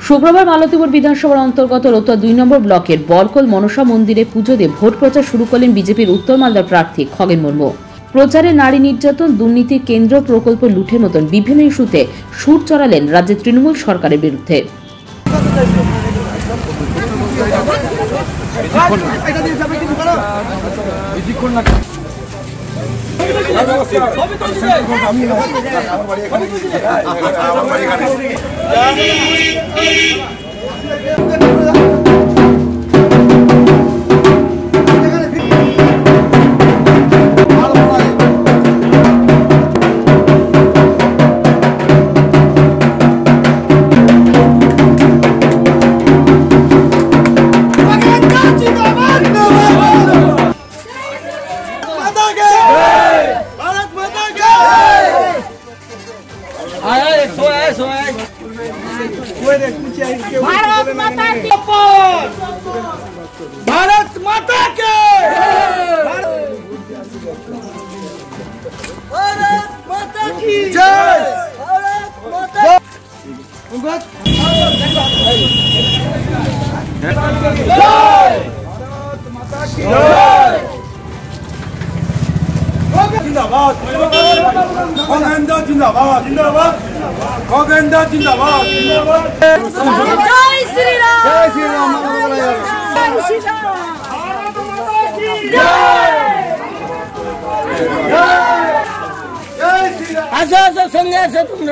শুক্রবার মালতীপুর বিধানসভার অন্তর্গত রতুয়া ২ নম্বর ব্লকের বরকল মনসা মন্দিরে পুজো দিয়ে ভোট প্রচার শুরু করলেন বিজেপির উত্তর মালদার প্রার্থী খগেন মুর্মু। প্রচারে নারী নির্যাতন, দুর্নীতির কেন্দ্র, প্রকল্প লুঠের মতন বিভিন্ন ইস্যুতে সুর চড়ালেন রাজ্যের তৃণমূল সরকারের বিরুদ্ধে। भारत माता की भारत माता के भारत माता की जय। भारत माता की जय। जिंदाबाद खगेंद्र, जिंदाबाद जिंदाबाद खगेंद्र, जिंदाबाद जिंदाबाद। जय श्री राम, जय श्री राम, जय श्री राम। भारत माता की जय, जय श्री राम। आजा आजा संगे आजा, तुमने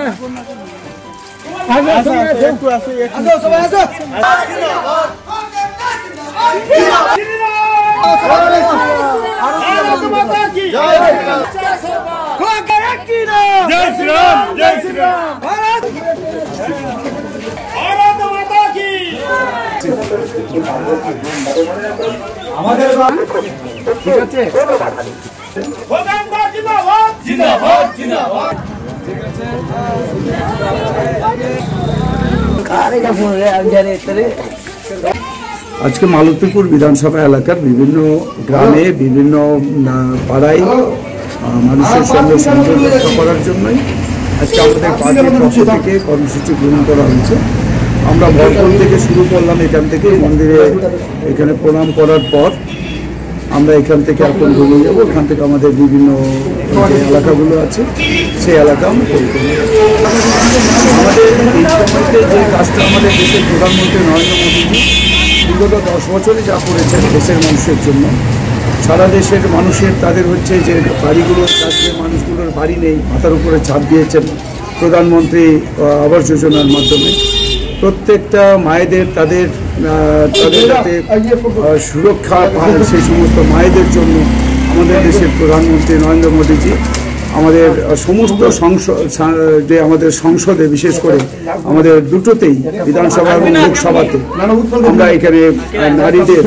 आजा संगे आजा, तू आजा आजा सब आजा। जिंदाबाद जिंदाबाद भारत माता की जय। जय श्री राम, जय श्री राम। भारत माता की ঠিক আছে। जिंदाबाद जिंदाबाद जिंदाबाद। ঠিক আছে। কারেগা ফোন রে আজারে তরে। আজকে মালতীপুর বিধানসভা এলাকার বিভিন্ন গ্রামে, বিভিন্ন পাড়ায় মানুষের সঙ্গে সংযোগ রক্ষা করার জন্যই আজকে আমাদের পার্টির পক্ষ থেকে কর্মসূচি গ্রহণ করা হয়েছে। আমরা বরকল থেকে শুরু করলাম, এখান থেকে মন্দিরে এখানে প্রণাম করার পর আমরা এখান থেকে এখন ঘুরে যাবো। এখান থেকে আমাদের বিভিন্ন যে এলাকাগুলো আছে সেই এলাকা আমরা তৈরি করব। আমাদের এই সময়তে যে কাজটা আমাদের দেশের প্রধানমন্ত্রী নরেন্দ্র মোদীজি বিগত 10 বছরে যা করেছেন দেশের মানুষের জন্য, সারা দেশের মানুষের তাদের হচ্ছে যে বাড়িগুলোর কাছে মানুষগুলোর বাড়ি নেই, মাথার উপরে ছাদ দিয়েছেন প্রধানমন্ত্রী আবাস যোজনার মাধ্যমে। প্রত্যেকটা মায়েদের তাদের যাতে সুরক্ষা পায় সেই সমস্ত মায়েদের জন্য আমাদের দেশের প্রধানমন্ত্রী নরেন্দ্র মোদীজি আমাদের সমস্ত যে আমাদের সংসদে, বিশেষ করে আমাদের দুটোতেই বিধানসভা এবং লোকসভাতে আমরা এখানে নারীদের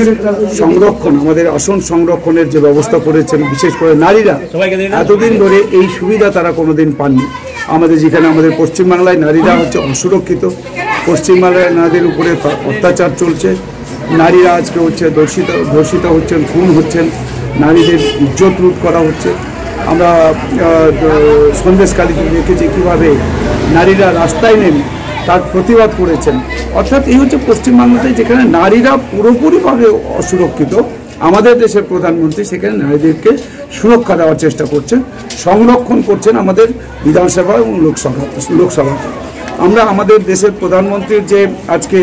সংরক্ষণ, আমাদের আসন সংরক্ষণের যে ব্যবস্থা করেছেন। বিশেষ করে নারীরা এতদিন ধরে এই সুবিধা তারা কোনোদিন পাননি। আমাদের যেখানে আমাদের পশ্চিমবাংলায় নারীরা হচ্ছে অসুরক্ষিত, পশ্চিমবাংলায় নারীদের উপরে অত্যাচার চলছে, নারীরা আজকে হচ্ছে ধর্ষিত হচ্ছেন, খুন হচ্ছেন, নারীদের ইজ্জত লুট করা হচ্ছে। আমরা সন্দেশকালীতে দেখেছি কীভাবে নারীরা রাস্তায় নেমে তার প্রতিবাদ করেছেন। অর্থাৎ এই হচ্ছে পশ্চিমবাংলাতে যেখানে নারীরা পুরোপুরিভাবে অসুরক্ষিত, আমাদের দেশের প্রধানমন্ত্রী সেখানে নারীদেরকে সুরক্ষা দেওয়ার চেষ্টা করছেন, সংরক্ষণ করছেন আমাদের বিধানসভা এবং লোকসভাতে। আমরা আমাদের দেশের প্রধানমন্ত্রীর যে আজকে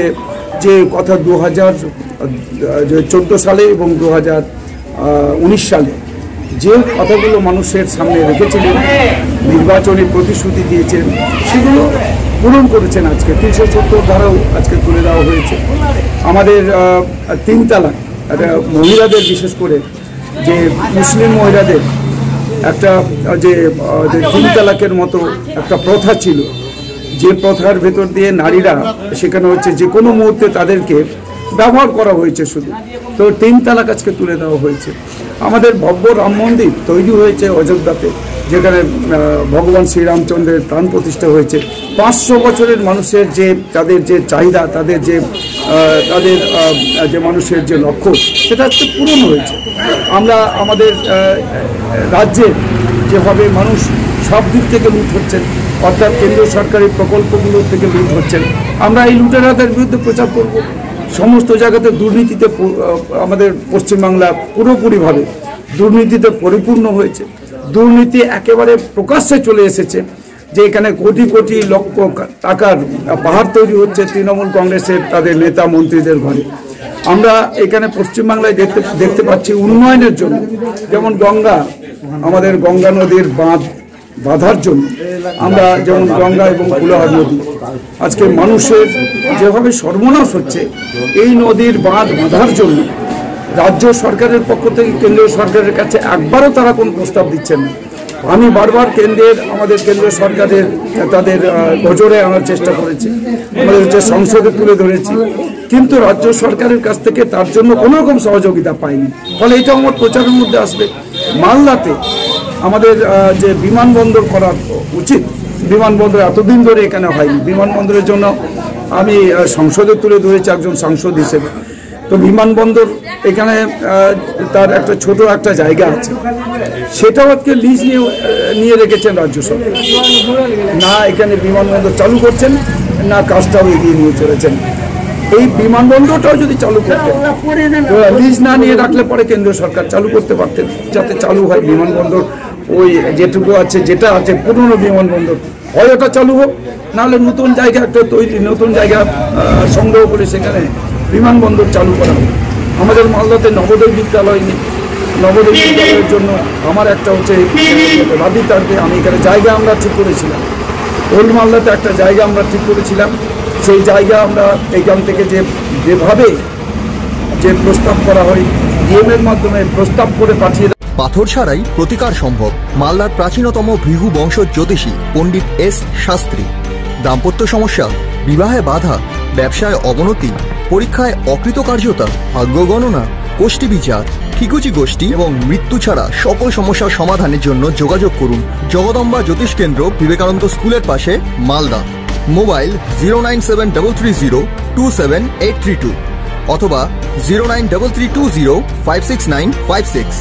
যে কথা 2014 সালে এবং 2019 সালে যে কথাগুলো মানুষের সামনে রেখেছিলেন, নির্বাচনী প্রতিশ্রুতি দিয়েছেন, সেগুলো পূরণ করেছেন। আজকে 370 ধারাও আজকে তুলে দেওয়া হয়েছে। আমাদের 3 তালাক, মহিলাদের বিশেষ করে যে মুসলিম মহিলাদের একটা যে 3 তালাকের মতো একটা প্রথা ছিল, যে প্রথার ভেতর দিয়ে নারীরা সেখানে হচ্ছে যে কোনো মুহূর্তে তাদেরকে ব্যবহার করা হয়েছে শুধু, তো 3 তালাক আজকে তুলে দেওয়া হয়েছে। আমাদের ভব্য রাম মন্দির তৈরি হয়েছে অযোধ্যাতে, যেখানে ভগবান শ্রীরামচন্দ্রের প্রাণ প্রতিষ্ঠা হয়েছে। 500 বছরের মানুষের যে তাদের যে চাহিদা, তাদের যে মানুষের যে লক্ষ্য, সেটা আজকে পূরণ হয়েছে। আমরা আমাদের রাজ্যের যেভাবে মানুষ সব দিক থেকে লুট হচ্ছেন, অর্থাৎ কেন্দ্রীয় সরকারি প্রকল্পগুলো থেকে লুট হচ্ছেন। আমরা এই লুটেরাদের বিরুদ্ধে প্রচার করব। সমস্ত জায়গাতে দুর্নীতিতে আমাদের পশ্চিমবাংলা পুরোপুরিভাবে দুর্নীতিতে পরিপূর্ণ হয়েছে। দুর্নীতি একেবারে প্রকাশ্যে চলে এসেছে, যে এখানে কোটি কোটি লক্ষ টাকার পাহাড় তৈরি হচ্ছে তৃণমূল কংগ্রেসের তাদের নেতা মন্ত্রীদের ঘরে। আমরা এখানে পশ্চিমবাংলায় দেখতে পাচ্ছি উন্নয়নের জন্য, যেমন আমাদের গঙ্গা নদীর বাঁধার জন্য আমরা যেমন গঙ্গা এবং কুলাহার নদী, আজকে মানুষের যেভাবে সর্বনাশ হচ্ছে, এই নদীর বাঁধার জন্য রাজ্য সরকারের পক্ষ থেকে কেন্দ্রীয় সরকারের কাছে একবারও তারা কোনো প্রস্তাব দিচ্ছেন না। আমি বারবার আমাদের কেন্দ্রীয় সরকারের তাদের নজরে আনার চেষ্টা করেছি, আমাদের হচ্ছে সংসদে তুলে ধরেছি, কিন্তু রাজ্য সরকারের কাছ থেকে তার জন্য কোনো রকম সহযোগিতা পাইনি। ফলে এটা আমার প্রচারের মধ্যে আসবে। মালদাতে আমাদের যে বিমানবন্দর করা উচিত, বিমানবন্দর এতদিন ধরে এখানে হয়নি। বিমানবন্দরের জন্য আমি সংসদে তুলে ধরেছি একজন সাংসদ হিসেবে। তো বিমানবন্দর এখানে তার একটা ছোট একটা জায়গা আছে, সেটাও আজকে লিজ নিয়ে রেখেছেন রাজ্য সরকার। না এখানে বিমানবন্দর চালু করছেন, না কাজটাও এগিয়ে নিয়ে চলেছেন। এই বিমানবন্দরটাও যদি চালু করতেন, লিজ না নিয়ে রাখলে পরে কেন্দ্রীয় সরকার চালু করতে পারতেন, যাতে চালু হয় বিমানবন্দর। ওই যেটুকু আছে, যেটা আছে পুরনো বিমানবন্দর, হয় ওটা চালু হোক, নাহলে নতুন জায়গা একটা তৈরি, নতুন জায়গা সংগ্রহ করে সেখানে বিমানবন্দর চালু করা হোক। আমাদের মালদাতে নবোদয় বিদ্যালয় নেই। নবোদয় বিদ্যালয়ের জন্য আমার একটা হচ্ছে রাবিতারকে আমি এখানে জায়গা আমরা ঠিক করেছিলাম, ওল্ড মালদাতে একটা জায়গা আমরা ঠিক করেছিলাম। সেই জায়গা আমরা এইখান থেকে যেভাবে প্রস্তাব করা হয়, ডিএমের মাধ্যমে প্রস্তাব করে পাঠিয়ে। পাথর ছাড়াই প্রতিকার সম্ভব। মালদার প্রাচীনতম ভৃগু বংশ জ্যোতিষী পণ্ডিত এস শাস্ত্রী। দাম্পত্য সমস্যা, বিবাহে বাধা, ব্যবসায় অবনতি, পরীক্ষায় অকৃতকার্যতা, ভাগ্য গণনা, গোষ্ঠী বিচার, ঠিকুচি গোষ্ঠী এবং মৃত্যু ছাড়া সকল সমস্যার সমাধানের জন্য যোগাযোগ করুন জগদম্বা জ্যোতিষ কেন্দ্র, বিবেকানন্দ স্কুলের পাশে, মালদা। মোবাইল 09733027832 অথবা 09332056956।